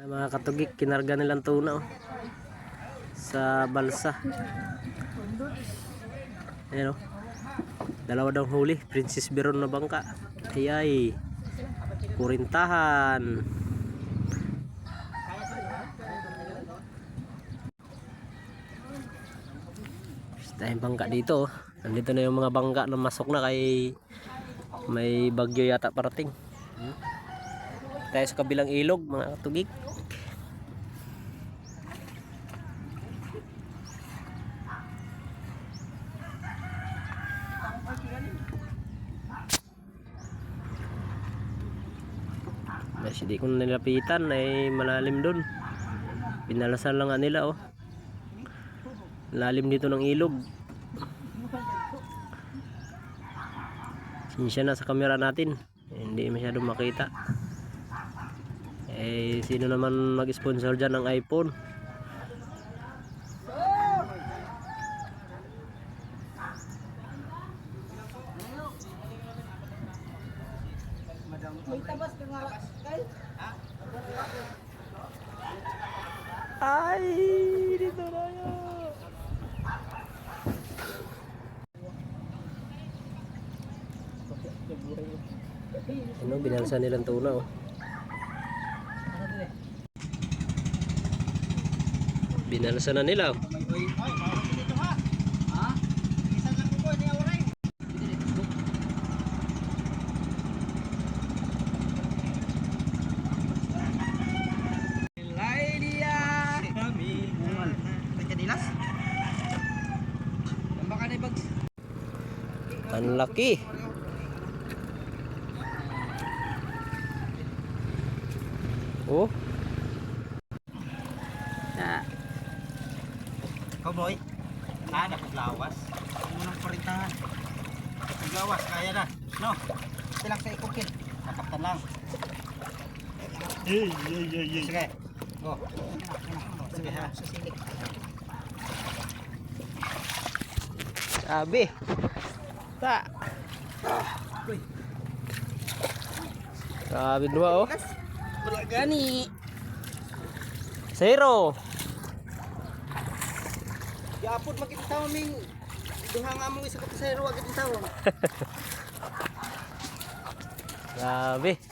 Mga katugik, kinarga nilang tuna sa balsa. Ayan o. Dalawa daw huli. Princess Beron na bangka. Ayay. Kurintahan. Tayong bangka dito. Nandito na yung mga bangka na masok na kay may bagyo yata parating. Tayo sa kabilang ilog mga katugik. Mas hindi ko nilapitan ay malalim dun. Pinalasan lang nga nila oh. Lalim dito ng ilog. Sinsya na sa camera natin. Hindi masyadong makita. Eh sino naman mag-sponsor dyan ng iPhone? Ay, dito na yun. Ano, binalsa nilang tuna oh. Binalsa na nila oh. Ang laki. Oh. Cowboy. Napaglawas. Unang parintahan. Napaglawas, kaya na. No. Silang sa ikukin. Nakaptan lang. Sige. Go. Sige ha. Sabi. Ta. Sabi dua oh. Wala gani. Zero. Yapod makita ming duha nga mong isa ka pasayro agad tawo. Sabi.